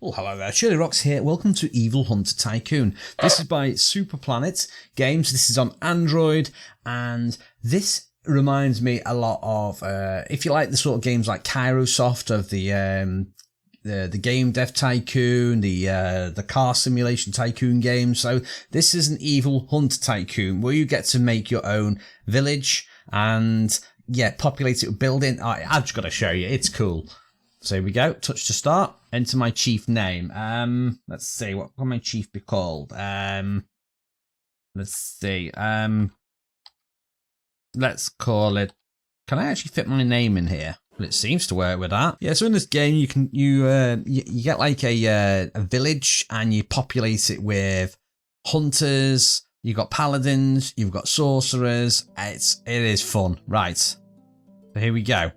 Well, hello there, shirlierox here. Welcome to Evil Hunter Tycoon. This is by Super Planet Games. This is on Android, and this reminds me a lot of, if you like the sort of games like Kairosoft of the game dev tycoon, the car simulation tycoon game. So this is an Evil Hunter Tycoon where you get to make your own village and populate it with building. I've just got to show you. It's cool. So here we go. Touch to start. Enter my chief name. Let's see. What will my chief be called? Let's see. Let's call it. Can I actually fit my name in here? Well, it seems to work with that. Yeah. So in this game, you can you get like a village and you populate it with hunters. You've got paladins. You've got sorcerers. It is fun. Right. So here we go.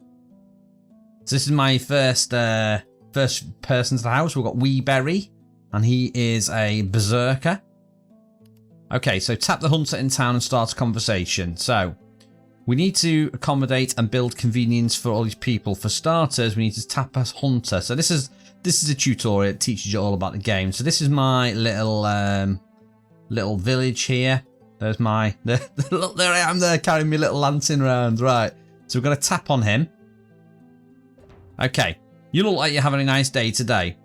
So this is my first person to the house. We've got Weeberry, and he is a berserker. Okay, so tap the hunter in town and start a conversation. So we need to accommodate and build convenience for all these people. For starters, we need to tap a hunter. So this is a tutorial. It teaches you all about the game. So this is my little village here. There's my look, there I am there carrying my little lantern around. Right. So we're gonna tap on him. Okay, you look like you're having a nice day today.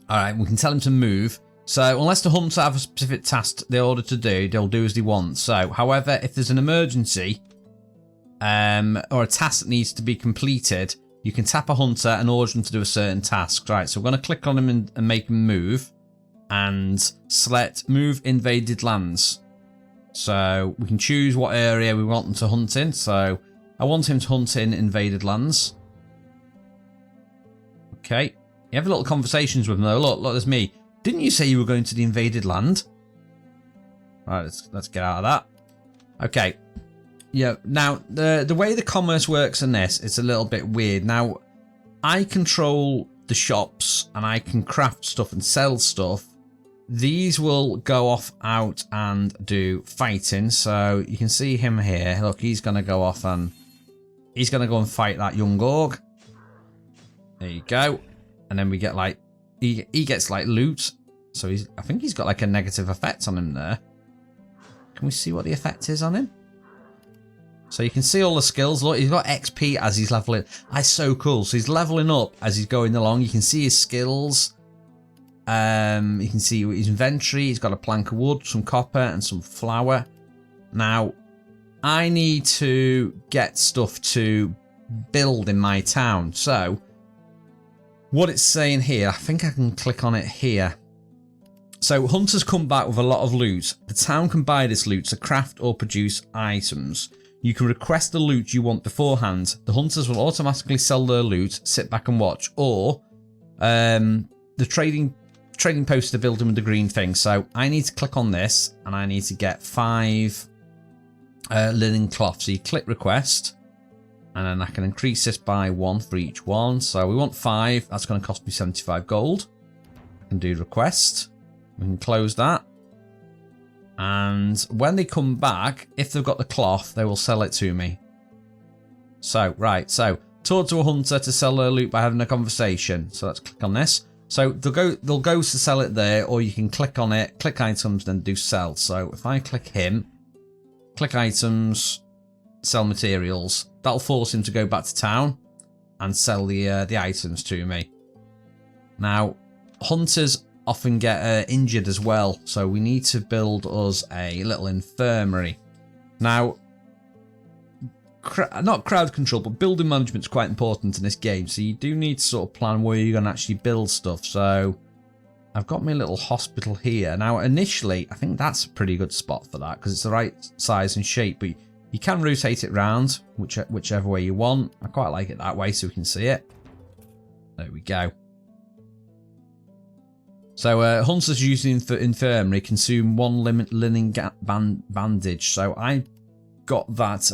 Alright, we can tell him to move. So, unless the hunter have a specific task they order to do, they'll do as they want. So, however, if there's an emergency, or a task that needs to be completed, you can tap a hunter and order them to do a certain task. Right, so we're going to click on him and make him move. And select Move Invaded Lands. So, we can choose what area we want them to hunt in. So, I want him to hunt in Invaded Lands. Okay, you have little conversations with them though. Look, there's me. Didn't you say you were going to the invaded land? All right, let's get out of that. Okay, yeah. Now the way the commerce works in this, it's a little bit weird. Now, I control the shops and I can craft stuff and sell stuff. These will go off out and do fighting. So you can see him here. Look, he's gonna go off and he's gonna go and fight that young orc. There you go. And then we get like, he gets like loot. So I think he's got like a negative effect on him there. Can we see what the effect is on him? So you can see all the skills. Look, he's got XP as he's leveling. That's so cool. So he's leveling up as he's going along. You can see his skills. You can see his inventory. He's got a plank of wood, some copper and some flour. Now, I need to get stuff to build in my town. So what it's saying here, I think I can click on it here. So hunters come back with a lot of loot. The town can buy this loot to craft or produce items. You can request the loot you want beforehand. The hunters will automatically sell their loot, sit back and watch. Or the trading post is the building with the green thing. So I need to click on this and I need to get 5 linen cloth. So you click request. And then I can increase this by 1 for each one. So we want 5. That's going to cost me 75 gold. I can do request. We can close that. And when they come back, if they've got the cloth, they will sell it to me. So, right. So, talk to a hunter to sell their loot by having a conversation. So let's click on this. So they'll go to sell it there, or you can click on it, click items, then do sell. So if I click him, click items, sell materials, that'll force him to go back to town and sell the items to me. Now, hunters often get injured as well, so we need to build us a little infirmary. Now, not crowd control, but building management is quite important in this game, so you do need to sort of plan where you're going to actually build stuff. So I've got my little hospital here. Now, initially, I think that's a pretty good spot for that because it's the right size and shape, but you can rotate it round, whichever way you want. I quite like it that way so we can see it. There we go. So hunters using the infirmary consume 1 linen bandage. So I got that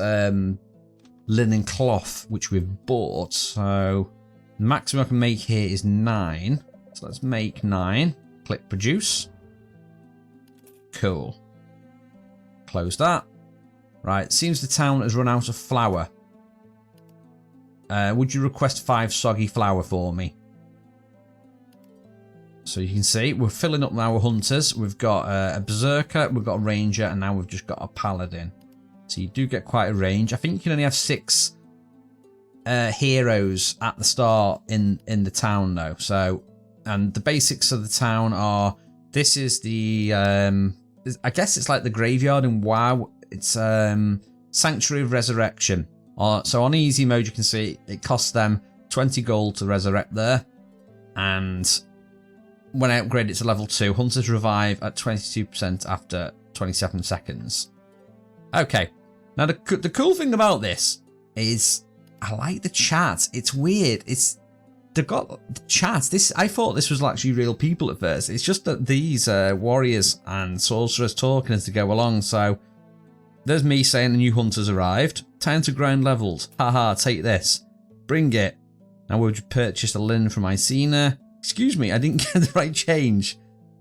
linen cloth, which we've bought. So the maximum I can make here is 9. So let's make 9. Click produce. Cool. Close that. Right, seems the town has run out of flour. Would you request 5 soggy flour for me? So you can see we're filling up now with hunters. We've got a berserker, we've got a ranger, and now we've just got a paladin. So you do get quite a range. I think you can only have 6 heroes at the start in the town though. So, and the basics of the town are, this is the I guess it's like the graveyard in WoW. It's Sanctuary of Resurrection. So on easy mode you can see it costs them 20 gold to resurrect there, and when I upgrade it to level 2, hunters revive at 22% after 27 seconds. Okay, now the cool thing about this is I like the chat. It's weird. They've got the chat. I thought this was actually real people at first. It's just that these warriors and sorcerers talking as they go along. So there's me saying the new hunters arrived. Time to grind levels. Haha, take this. Bring it. Now we've purchased a linen from Icena. Excuse me, I didn't get the right change.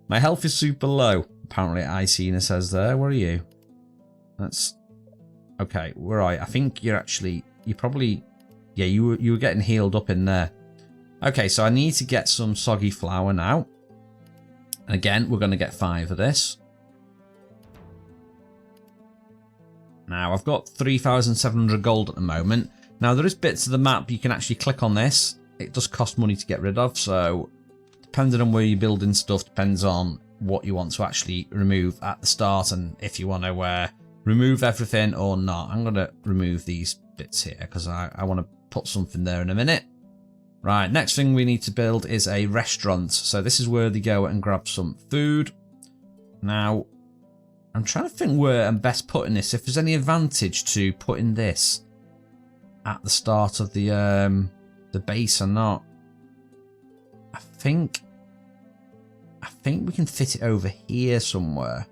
My health is super low. Apparently Icena says there. Where are you? That's... Okay, where are you? I think you're probably... Yeah, you were getting healed up in there. Okay, so I need to get some soggy flour now. And again, we're going to get 5 of this. Now, I've got 3,700 gold at the moment. Now, there is bits of the map you can actually click on this. It does cost money to get rid of, so depending on where you're building stuff, depends on what you want to actually remove at the start and if you want to remove everything or not. I'm going to remove these bits here because I want to put something there in a minute. Right, next thing we need to build is a restaurant. So this is where they go and grab some food. Now, I'm trying to think where I'm best putting this. If there's any advantage to putting this at the start of the base or not. I think we can fit it over here somewhere.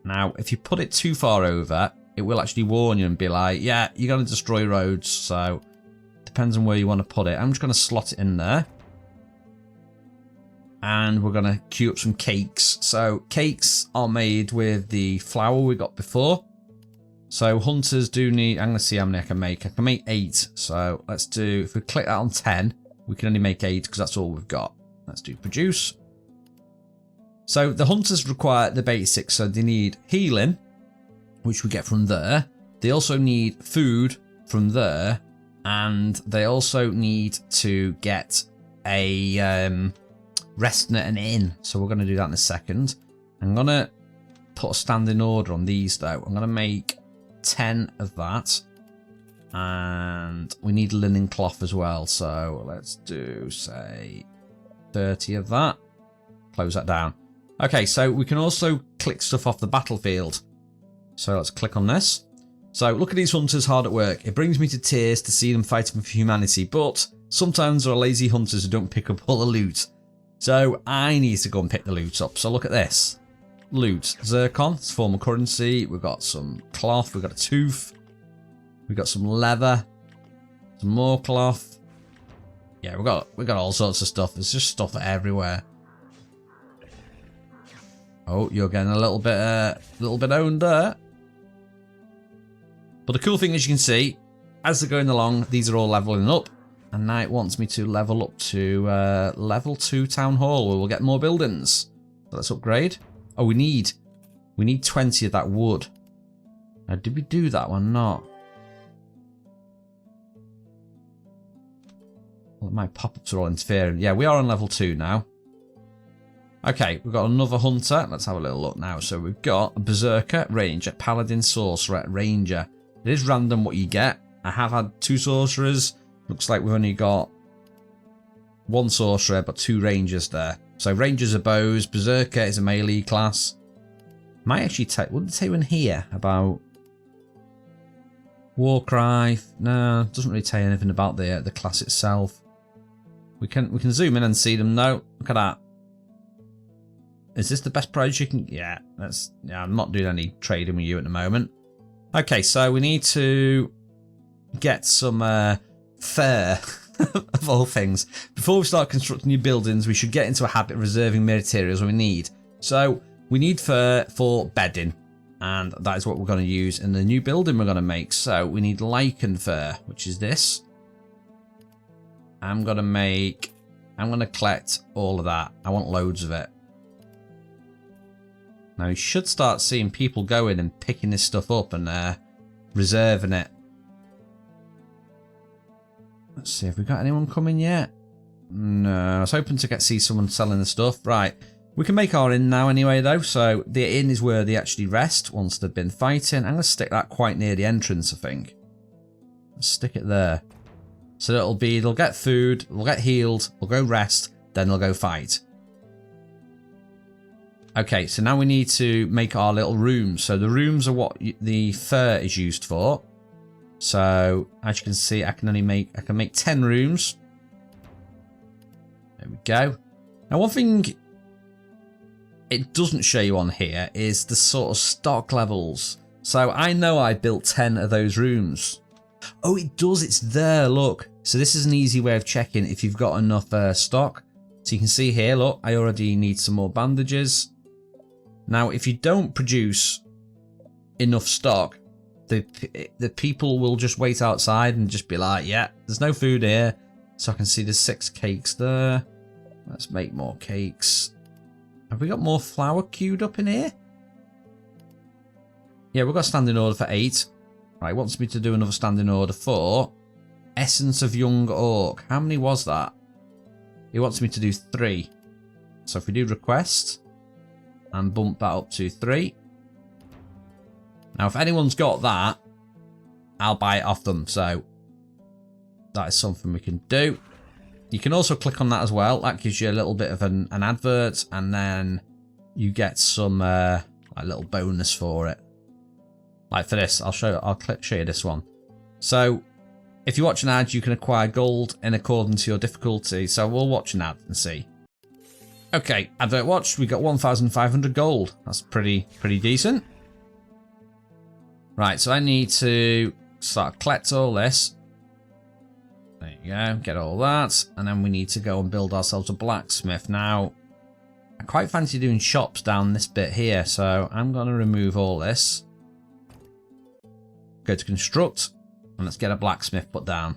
Now, if you put it too far over, it will actually warn you and be like, yeah, you're going to destroy roads. So depends on where you want to put it. I'm just going to slot it in there. And we're going to queue up some cakes. So cakes are made with the flour we got before. So hunters do need, I'm going to see how many I can make. I can make 8. So let's do, if we click that on 10, we can only make 8 because that's all we've got. Let's do produce. So the hunters require the basics. So they need healing, which we get from there. They also need food from there. And they also need to get a rest net and inn. So we're going to do that in a second. I'm going to put a standing order on these though. I'm going to make 10 of that. And we need linen cloth as well. So let's do, say, 30 of that. Close that down. Okay, so we can also click stuff off the battlefield. So let's click on this. So look at these hunters hard at work. It brings me to tears to see them fighting for humanity. But sometimes there are lazy hunters who don't pick up all the loot. So I need to go and pick the loot up. So look at this. Loot. Zircon. It's a form of currency. We've got some cloth. We've got a tooth. We've got some leather. Some more cloth. Yeah, we got all sorts of stuff. There's just stuff everywhere. Oh, you're getting a little bit owned there. But the cool thing is you can see, as they're going along, these are all leveling up. And now it wants me to level up to level 2 town hall, where we'll get more buildings. So let's upgrade. Oh, we need 20 of that wood. Now, did we do that one? Not. Well, my pop-ups are all interfering. Yeah, we are on level 2 now. Okay, we've got another hunter. Let's have a little look now. So we've got a berserker, ranger, paladin, sorcerer, ranger. It is random what you get. I have had 2 sorcerers. Looks like we've only got 1 sorcerer, but 2 rangers there. So rangers are bows, berserker is a melee class. Might actually take, what did it say in here about Warcry? No, it doesn't really tell you anything about the class itself. We can zoom in and see them now. Look at that. Is this the best price you can? Yeah, I'm not doing any trading with you at the moment. Okay, so we need to get some fur of all things. Before we start constructing new buildings, we should get into a habit of reserving materials we need. So we need fur for bedding, and that is what we're going to use in the new building we're going to make. So we need lichen fur, which is this. I'm going to make I'm going to collect all of that. I want loads of it. Now, you should start seeing people going and picking this stuff up and reserving it. Let's see, have we got anyone coming yet? No, I was hoping to see someone selling the stuff. Right, we can make our inn now anyway, though. So the inn is where they actually rest once they've been fighting. I'm going to stick that quite near the entrance, I think. Let's stick it there. So they'll get food, they'll get healed, they'll go rest, then they'll go fight. Okay, so now we need to make our little rooms. So the rooms are what the fur is used for. So as you can see, I can make 10 rooms. There we go. Now one thing it doesn't show you on here is the sort of stock levels. So I know I built 10 of those rooms. Oh, it does. It's there. Look. So this is an easy way of checking if you've got enough stock. So you can see here, look, I already need some more bandages. Now, if you don't produce enough stock, the people will just wait outside and just be like, yeah, there's no food here. So I can see there's 6 cakes there. Let's make more cakes. Have we got more flour queued up in here? Yeah, we've got a standing order for 8. Right, wants me to do another standing order for Essence of Young Orc. How many was that? He wants me to do 3. So if we do request and bump that up to 3. Now, if anyone's got that, I'll buy it off them. So that is something we can do. You can also click on that as well. That gives you a little bit of an advert, and then you get some like little bonus for it. Like for this, I'll show you this one. So if you watch an ad, you can acquire gold in accordance to your difficulty. So we'll watch an ad and see. Okay, advert watched. We got 1,500 gold. That's pretty decent. Right, so I need to start collect all this. There you go, get all that. And then we need to go and build ourselves a blacksmith. Now, I quite fancy doing shops down this bit here. So I'm going to remove all this. Go to construct. And let's get a blacksmith put down.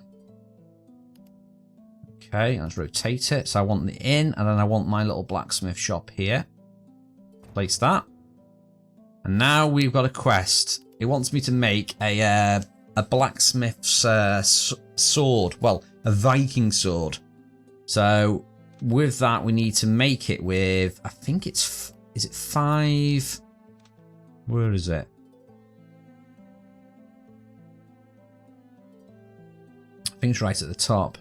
Okay, let's rotate it. So I want the inn, and then I want my little blacksmith shop here. Place that. And now we've got a quest. It wants me to make a blacksmith's sword. Well, a Viking sword. So with that, we need to make it with, I think is it 5? Where is it? I think it's right at the top.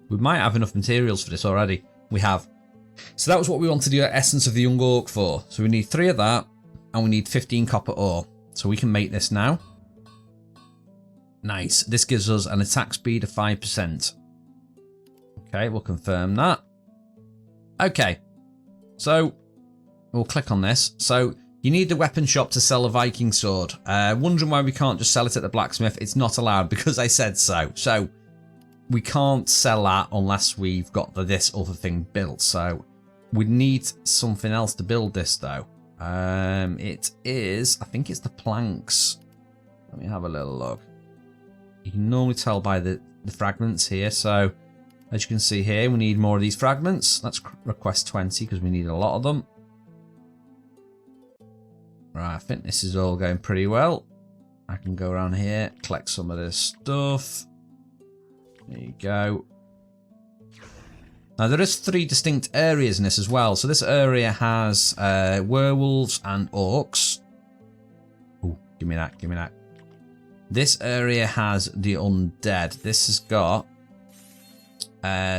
We might have enough materials for this already. We have. So that was what we wanted to do Essence of the Young Orc for. So we need 3 of that, and we need 15 copper ore. So we can make this now. Nice. This gives us an attack speed of 5%. Okay, we'll confirm that. Okay. So we'll click on this. So you need the weapon shop to sell a Viking sword. Wondering why we can't just sell it at the blacksmith. It's not allowed because I said so. So we can't sell that unless we've got this other thing built. So we need something else to build this though. It is, I think it's the planks. Let me have a little look. You can normally tell by the fragments here. So as you can see here, we need more of these fragments. Let's request 20 because we need a lot of them. Right, I think this is all going pretty well. I can go around here, collect some of this stuff. There you go. Now there is 3 distinct areas in this as well. So this area has werewolves and orcs. Oh, give me that, give me that. This area has the undead. This has got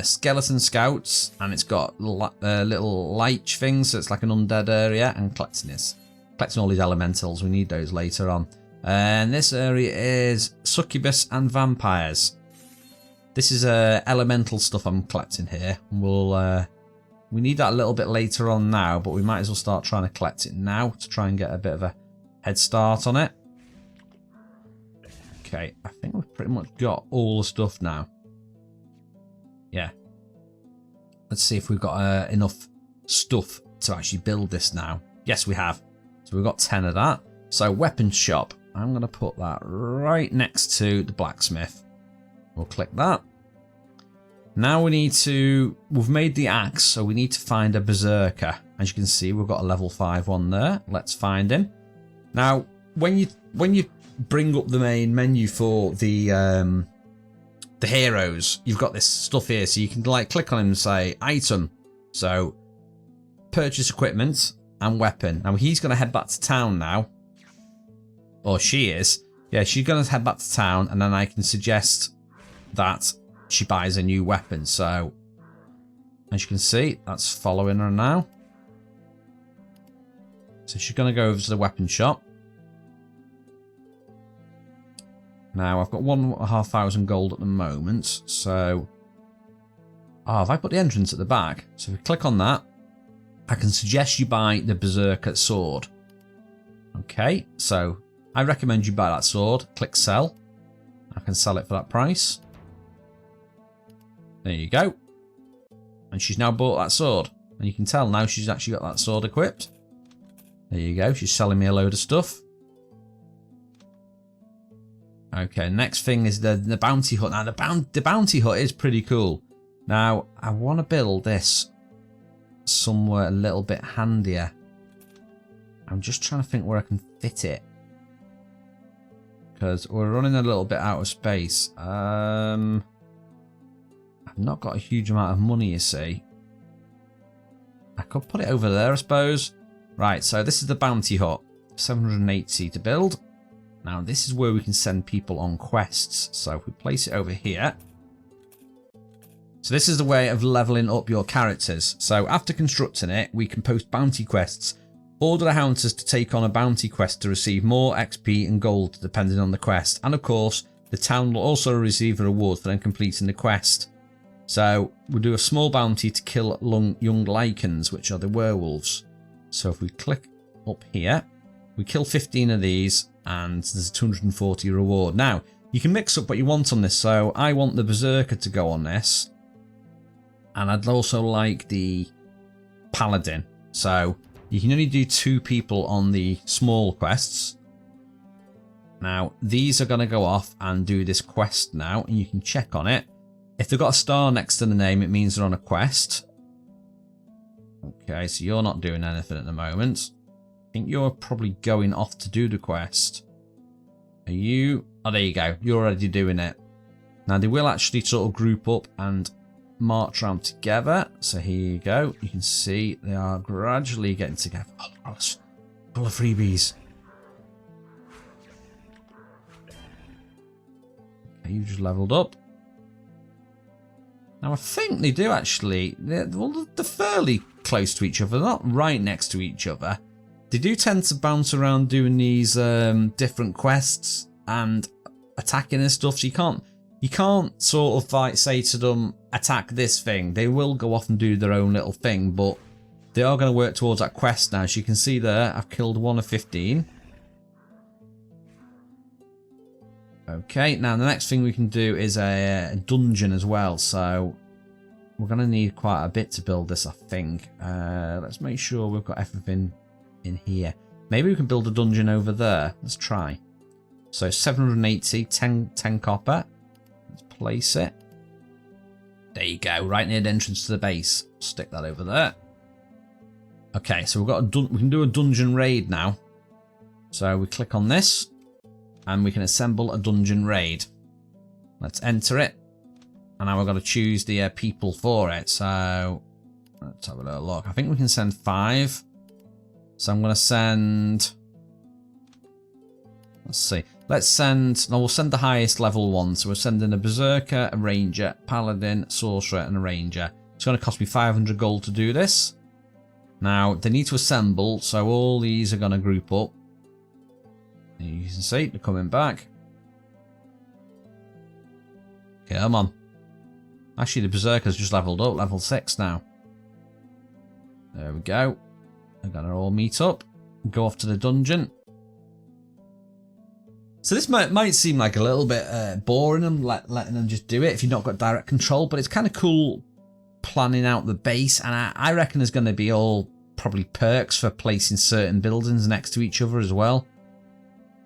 skeleton scouts, and it's got little lich things. So it's like an undead area, and collecting this. Collecting all these elementals. We need those later on. And this area is succubus and vampires. This is elemental stuff I'm collecting here. We need that a little bit later on now, but we might as well start trying to collect it now to try and get a bit of a head start on it. Okay, I think we've pretty much got all the stuff now. Yeah. Let's see if we've got enough stuff to actually build this now. Yes, we have. So we've got 10 of that. So weapons shop. I'm going to put that right next to the blacksmith. We'll click that. Now we need to... We've made the axe, so we need to find a berserker. As you can see, we've got a level 5 one there. Let's find him. Now, when you bring up the main menu for the heroes, you've got this stuff here, so you can like click on him and say item. So purchase equipment and weapon. Now he's going to head back to town now, or she is. Yeah, she's going to head back to town, and then I can suggest that she buys a new weapon. So as you can see, that's following her now. So she's going to go over to the weapon shop. Now, I've got 1,500 gold at the moment, so... Oh, have I put the entrance at the back? So if we click on that, I can suggest you buy the Berserker sword. Okay, so I recommend you buy that sword. Click sell. I can sell it for that price. There you go. And she's now bought that sword. And you can tell now she's actually got that sword equipped. There you go, she's selling me a load of stuff. Okay, next thing is the bounty hut. Now, the bounty hut is pretty cool. Now, I want to build this somewhere a little bit handier. I'm just trying to think where I can fit it. Because we're running a little bit out of space. I've not got a huge amount of money, you see. I could put it over there, I suppose. Right, so this is the bounty hut. 780 to build. Now, this is where we can send people on quests. So if we place it over here. So this is the way of leveling up your characters. So after constructing it, we can post bounty quests. Order the hunters to take on a bounty quest to receive more XP and gold depending on the quest. And of course, the town will also receive a reward for them completing the quest. So we'll do a small bounty to kill young lichens, which are the werewolves. So if we click up here, we kill 15 of these. And there's a 240 reward. Now, you can mix up what you want on this. So I want the Berserker to go on this. And I'd also like the Paladin. So you can only do 2 people on the small quests. Now, these are going to go off and do this quest now. And you can check on it. If they've got a star next to the name, it means they're on a quest. Okay, so you're not doing anything at the moment. I think you're probably going off to do the quest. Are you? Oh, there you go. You're already doing it. Now, they will actually sort of group up and march around together. So here you go. You can see they are gradually getting together. Oh, gosh. Full of freebies. Okay, you just leveled up. Now, I think they do actually... They're fairly close to each other. They're not right next to each other. They do tend to bounce around doing these different quests and attacking and stuff. So you can't sort of like say to them, attack this thing. They will go off and do their own little thing, but they are going to work towards that quest now. As you can see there, I've killed 1 of 15. Okay, now the next thing we can do is a dungeon as well. So we're going to need quite a bit to build this, I think. Let's make sure we've got everything in here. Maybe we can build a dungeon over there. Let's try. So 780, 10 copper. Let's place it. There you go, right near the entrance to the base. Stick that over there. Okay, so we've got we can do a dungeon raid now. So we click on this and we can assemble a dungeon raid. Let's enter it. And now we've got to choose the people for it. So let's have a little look. I think we can send 5. So I'm going to send, let's see, we'll send the highest level one. So we're sending a Berserker, a Ranger, Paladin, Sorcerer, and a Ranger. It's going to cost me 500 gold to do this. Now, they need to assemble, so all these are going to group up. You can see, they're coming back. Come on. Actually, the Berserker's just leveled up, level 6 now. There we go. They're going to all meet up, go off to the dungeon. So this might seem like a little bit boring and letting them just do it if you've not got direct control, but it's kind of cool planning out the base, and I reckon there's going to be all probably perks for placing certain buildings next to each other as well.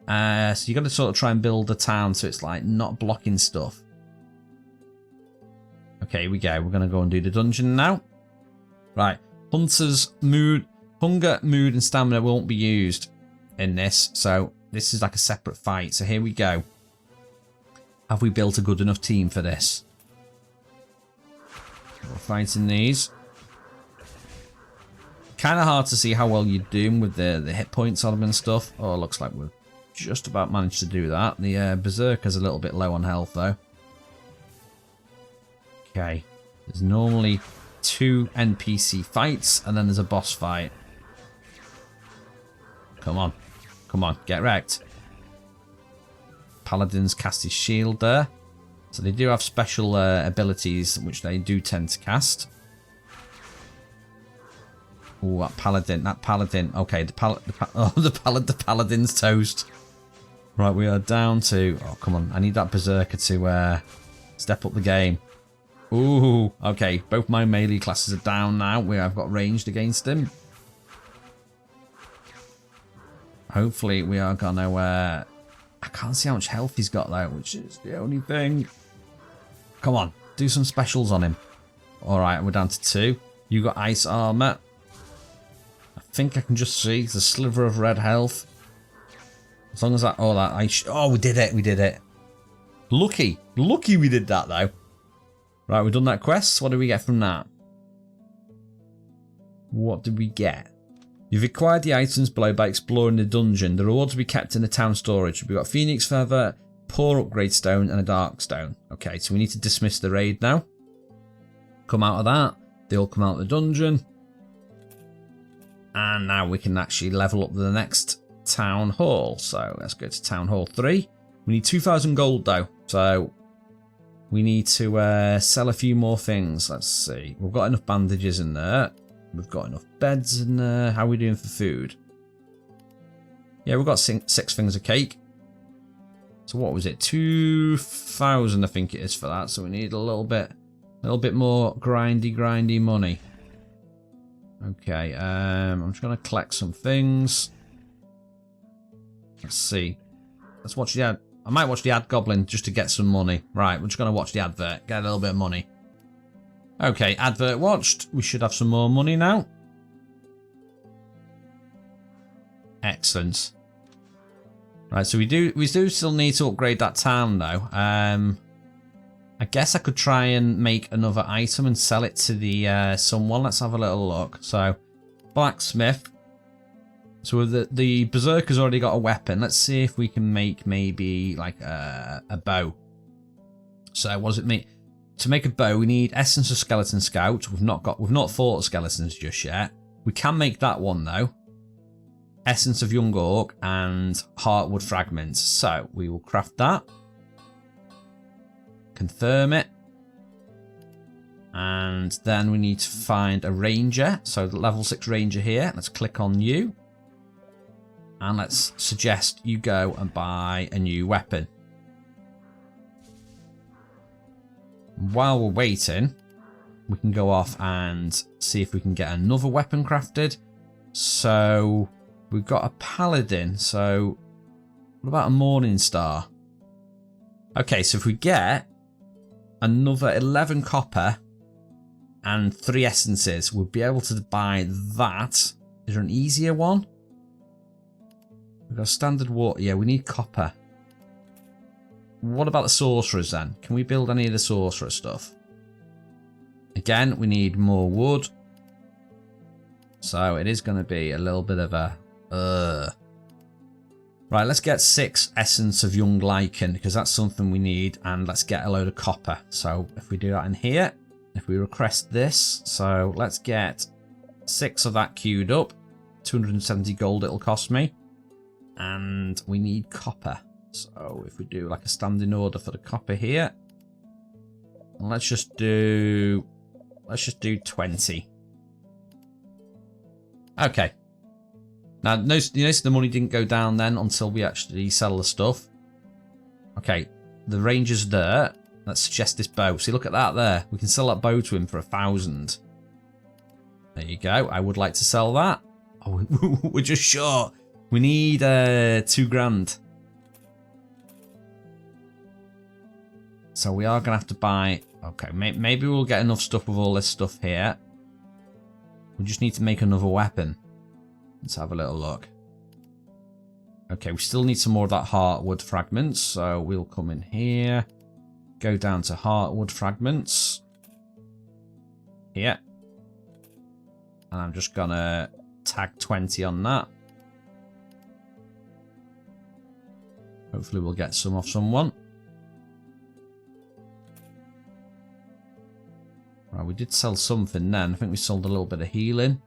So you've got to sort of try and build a town so it's like not blocking stuff. Okay, here we go. We're going to go and do the dungeon now. Right. Hunter's mood, hunger, mood, and stamina won't be used in this. So this is like a separate fight. So here we go. Have we built a good enough team for this? We're fighting these. Kind of hard to see how well you're doing with the hit points on them and stuff. Oh, it looks like we've just about managed to do that. The Berserker's a little bit low on health, though. Okay. There's normally 2 NPC fights, and then there's a boss fight. Come on. Come on, get wrecked. Paladin's cast his shield there. So they do have special abilities, which they do tend to cast. Oh, that paladin. Okay, the paladin's toast. Right, we are down to... Oh, come on. I need that berserker to step up the game. Ooh, okay. Both my melee classes are down now. I've got ranged against him. Hopefully we are going to... I can't see how much health he's got, though, which is the only thing. Come on. Do some specials on him. Alright, we're down to 2. You got ice armor. I think I can just see the sliver of red health. As long as that... Oh, that ice... Oh, we did it. We did it. Lucky. Lucky we did that, though. Right, we've done that quest. What do we get from that? What did we get? You've acquired the items below by exploring the dungeon. The rewards will be kept in the town storage. We've got Phoenix Feather, Poor Upgrade Stone, and a Dark Stone. Okay, so we need to dismiss the raid now. Come out of that. They all come out of the dungeon. And now we can actually level up the next town hall. So let's go to town hall 3. We need 2,000 gold though. So we need to sell a few more things. Let's see. We've got enough bandages in there. We've got enough beds in there. How are we doing for food? Yeah, we've got 6 things of cake. So what was it? 2,000 I think it is for that. So we need a little bit more grindy money. Okay, I'm just going to collect some things. Let's see. Let's watch the ad. I might watch the ad goblin just to get some money. Right, we're just going to watch the advert. Get a little bit of money. Okay, advert watched. We should have some more money now. Excellent. Right, so we do still need to upgrade that town though. I guess I could try and make another item and sell it to the someone. Let's have a little look. So, Blacksmith. So the Berserker's already got a weapon. Let's see if we can make maybe like a bow. So what does it mean? To make a bow, we need Essence of Skeleton Scout. We've not fought skeletons just yet. We can make that one though. Essence of Young Orc and Heartwood Fragments. So we will craft that. Confirm it. And then we need to find a ranger. So the level 6 ranger here. Let's click on you. And let's suggest you go and buy a new weapon. While we're waiting, we can go off and see if we can get another weapon crafted. So we've got a paladin. So what about a morning star? Okay, so if we get another 11 copper and 3 essences, we'll be able to buy that. Is there an easier one? We've got standard water. Yeah, we need copper. What about the sorcerers then? Can we build any of the sorcerer stuff? Again, we need more wood. So it is going to be a little bit of a... Right, let's get 6 Essence of Young Lichen, because that's something we need. And let's get a load of copper. So if we do that in here, if we request this, so let's get 6 of that queued up. 270 gold it'll cost me. And we need copper. So if we do like a standing order for the copper here, let's just do 20. Okay. Now you notice the money didn't go down then until we actually sell the stuff. Okay, the ranger's there. Let's suggest this bow. See, look at that there. We can sell that bow to him for 1,000. There you go. I would like to sell that. Oh, we're just short. We need 2 grand. So we are going to have to buy... Okay, maybe we'll get enough stuff with all this stuff here. We just need to make another weapon. Let's have a little look. Okay, we still need some more of that heartwood fragments. So we'll come in here. Go down to heartwood fragments. Here. And I'm just going to tag 20 on that. Hopefully we'll get some off someone. Right, we did sell something then. I think we sold a little bit of healing.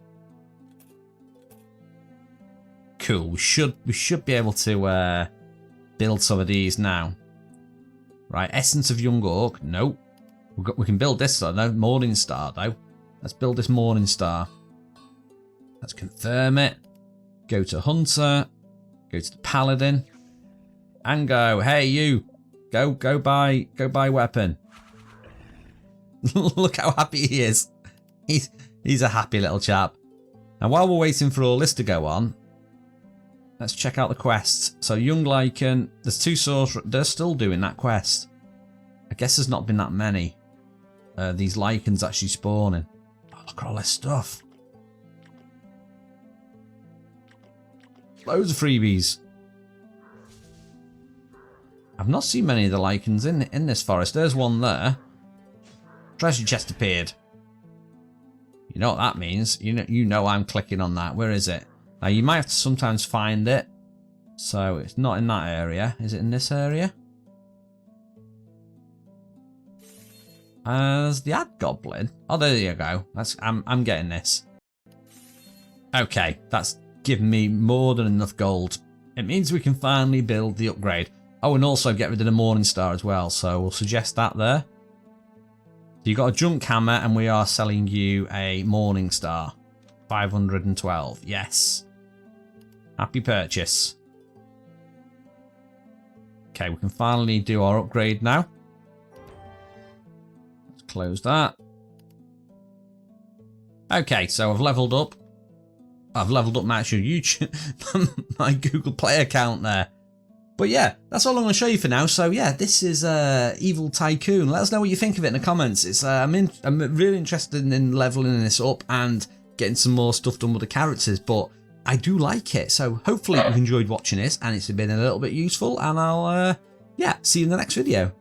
Cool. We should be able to build some of these now. Right, Essence of Young Orc. Nope. We can build this though. No, Morning Star though. Let's build this Morning Star. Let's confirm it. Go to Hunter. Go to the Paladin. And go. Hey you. Go buy weapon. Look how happy he is. He's a happy little chap. And while we're waiting for all this to go on, let's check out the quests. So Young Lichen, there's 2 sorcerers. They're still doing that quest. I guess there's not been that many. These lichens actually spawning. Oh, look at all this stuff. Loads of freebies. I've not seen many of the lichens in this forest. There's one there. Treasure chest appeared. You know what that means. You know I'm clicking on that. Where is it? Now you might have to sometimes find it. So it's not in that area. Is it in this area? As the ad goblin. Oh, there you go. I'm getting this. Okay, that's given me more than enough gold. It means we can finally build the upgrade. Oh, and also get rid of the Morning Star as well. So we'll suggest that there. So you got a junk hammer, and we are selling you a Morning Star. 512. Yes. Happy purchase. Okay, we can finally do our upgrade now. Let's close that. Okay, so I've leveled up. I've leveled up my actual YouTube, my Google Play account there. But yeah, that's all I'm going to show you for now. So yeah, this is Evil Tycoon. Let us know what you think of it in the comments. It's I'm really interested in leveling this up and getting some more stuff done with the characters. But I do like it. So hopefully you've enjoyed watching this and it's been a little bit useful. And I'll yeah, see you in the next video.